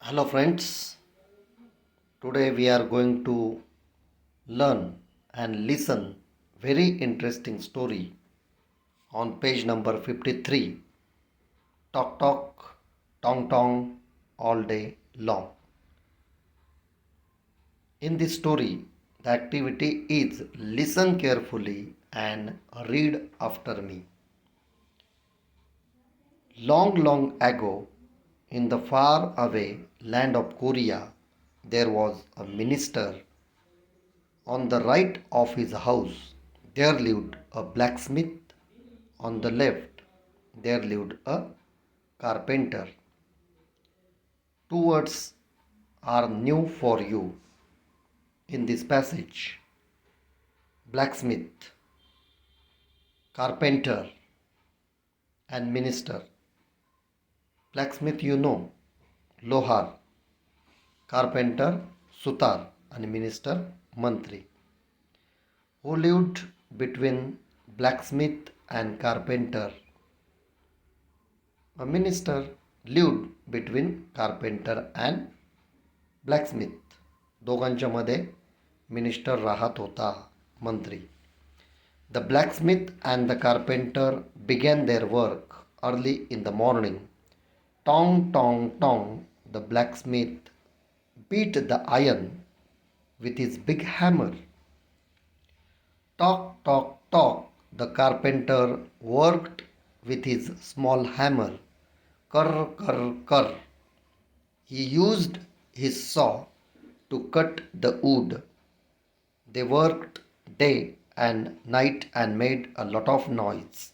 Hello, friends. Today we are going to learn and listen very interesting story on page number 53. Talk talk, tong tong, all day long. In this story, the activity is listen carefully and read after me. Long, long ago, in the far away land of Korea, there was a minister. On the right of his house there lived a blacksmith. On the left there lived a carpenter. Two words are new for you in this passage: blacksmith, carpenter, and minister. Blacksmith, lohar, carpenter, sutar, and minister, mantri. Who lived between blacksmith and carpenter? A minister lived between carpenter and blacksmith. दोघांच्या मध्ये minister राहत होता, मंत्री. The blacksmith and the carpenter began their work early in the morning. Tong tong tong, the blacksmith beat the iron with his big hammer. Tock tock tock, the carpenter worked with his small hammer. Kar kar kar, he used his saw to cut the wood. They worked day and night and made a lot of noise.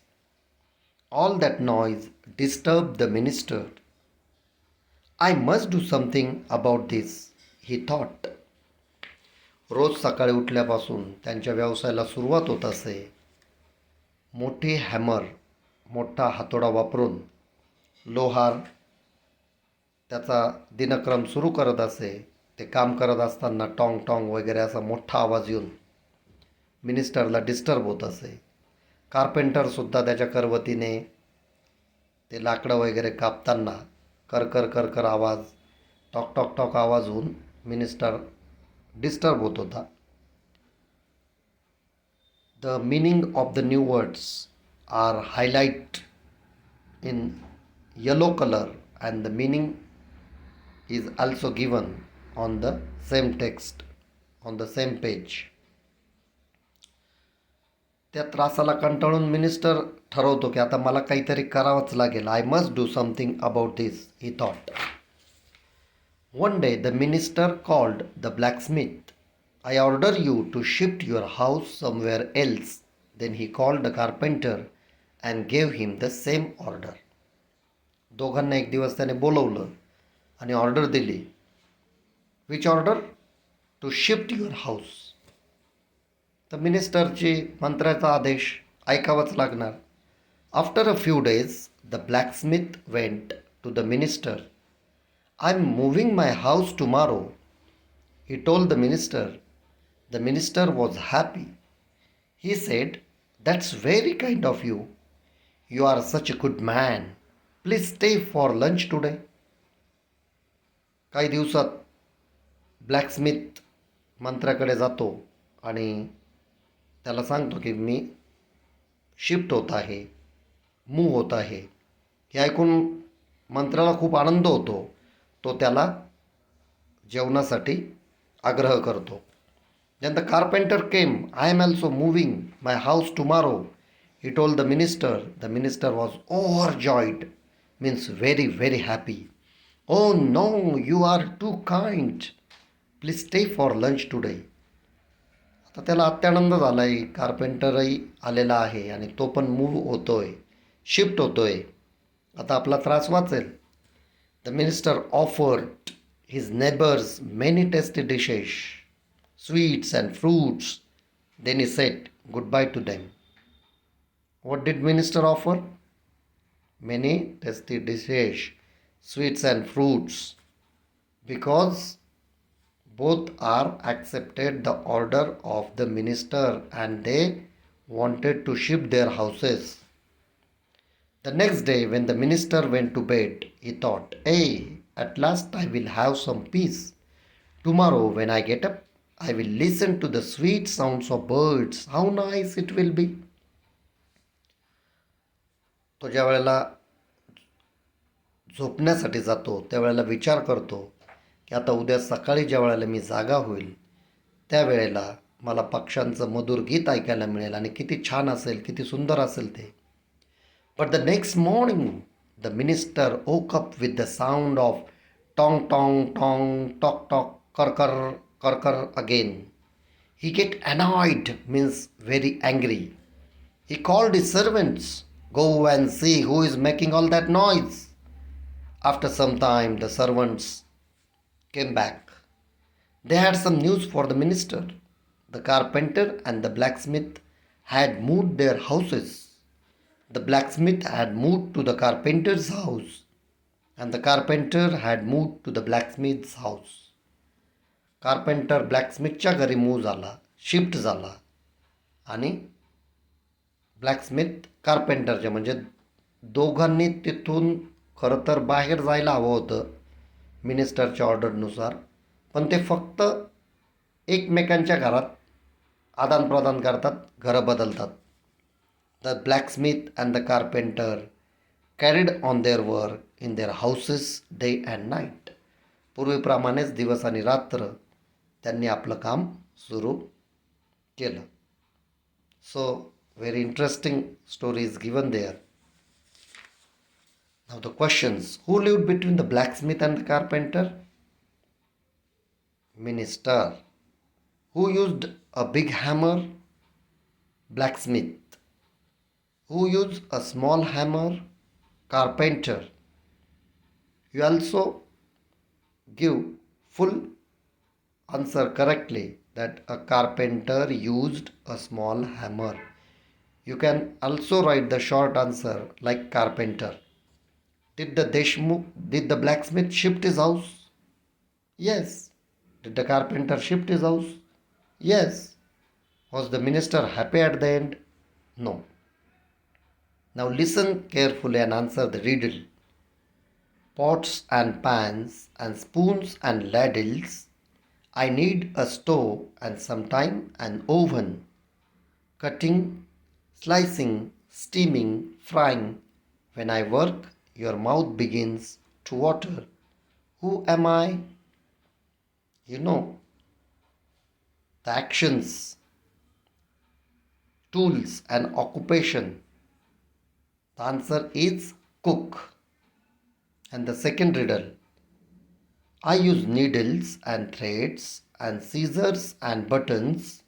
All that noise disturbed the minister. I must do something about this, he thought. रोज सकाळी उठल्यापासून त्यांच्या व्यवसायाला सुरुवात होत असे. मोठी hammer, मोठा हातोडा वापरून लोहार त्याचा दिनक्रम सुरू करत असे. ते काम करत असताना टॉंग टॉंग वगैरे असा मोठा आवाज येऊन मिनिस्टरला डिस्टर्ब होत असे. कार्पेंटरसुद्धा त्याच्या करवतीने ते लाकडं वगैरे कापताना कर कर कर आवाज, टॉक टॉक टॉक आवाज होऊन मिनिस्टर डिस्टर्ब होत होता. The meaning of the new words are highlight in yellow color and the meaning is also given on the same text, on the same page. त्या त्रासाला कंटाळून मिनिस्टर ठरवतो की आता मला काहीतरी करावंच लागेल. I must do something about this, he thought. One day the minister called the blacksmith. I order you to shift your house somewhere else. Then he called the carpenter and gave him the same order. दोघांना एक दिवस त्याने बोलवलं आणि order दिली. Which order? To shift your house. तर मिनिस्टरची मंत्र्याचा आदेश ऐकावाच लागणार. After a few days the blacksmith went to the minister. I am moving my house tomorrow, he told the minister. The minister was happy. He said, that's very kind of you. You are such a good man. Please stay for lunch today. काही दिवसात ब्लॅकस्मिथ मंत्र्याकडे जातो आणि त्याला सांगतो की मी shift होत आहे, move होत आहे. हे ऐकून मंत्र्याला खूप आनंद होतो. तो त्याला जेवणासाठी आग्रह करतो. Then the carpenter came. I am also moving my house tomorrow, he told the minister. The minister was overjoyed, means very, very happy. Oh no, you are too kind. Please stay for lunch today. आता त्याला अत्यानंद झाला आहे. कार्पेंटरही आलेला आहे आणि तो पण move होतोय, शिफ्ट होतोय. आता आपला त्रास वाचेल. The minister offered his neighbours many tasty dishes, sweets and fruits. Then he said goodbye to them. What did minister offer? Many tasty dishes, sweets and fruits. Because both are accepted the order of the minister and they wanted to shift their houses. The next day when the minister went to bed, he thought, hey, At last I will have some peace. Tomorrow when I get up, I will listen to the sweet sounds of birds. How nice it will be. तो ज्या वेळेला झोपण्यासाठी जातो त्यावेळेला विचार करतो की आता उद्या सकाळी ज्या वेळेला मी जागा होईल त्यावेळेला मला पक्ष्यांचं मधुर गीत ऐकायला मिळेल आणि किती छान असेल, किती सुंदर असेल ते. But the next morning, the minister woke up with the sound of tong tong tong tock tock kar kar again. He get annoyed, means very angry. He called his servants, go and see who is making all that noise. After some time, the servants came back. They had some news for the minister. The carpenter and the blacksmith had moved their houses. The blacksmith had moved to the carpenter's house, and the carpenter had moved to the blacksmith's house. Carpenter ब्लॅकस्मिथच्या घरी move झाला, shift झाला आणि ब्लॅकस्मिथ कार्पेंटरचे म्हणजे दोघांनी तिथून खरं तर बाहेर जायला हवं होतं मिनिस्टरच्या ऑर्डरनुसार, पण ते फक्त एकमेकांच्या घरात आदानप्रदान करतात, घरं बदलतात. The blacksmith and the carpenter carried on their work in their houses day and night. पूर्वीप्रमाणेच दिवस आणि रात्र त्यांनी आपलं काम सुरू केलं. So very interesting story is given there. Now the questions: who lived between the blacksmith and the carpenter? Minister. Who used a big hammer? Blacksmith. Who used a small hammer? Carpenter. You also give full answer correctly that a carpenter used a small hammer. You can also write the short answer like carpenter. Did the blacksmith shift his house? Yes. Did the carpenter shift his house? Yes. Was the minister happy at the end? No. Now listen carefully and answer the riddle. Pots and pans and spoons and ladles. I need a stove and sometime an oven. Cutting, slicing, steaming, frying. When I work, your mouth begins to water. Who am I? You know, the actions, tools and occupation. The answer is cook. And the second riddle. I use needles and threads and scissors and buttons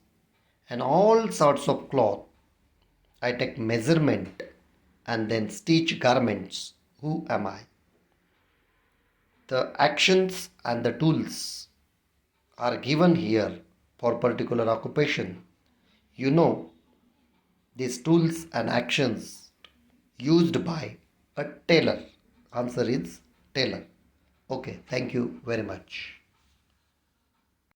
and all sorts of cloth. I take measurement and then stitch garments. Who am I? The actions and the tools are given here for particular occupation. You know these tools and actions used by a tailor. Answer is tailor. Okay, thank you very much.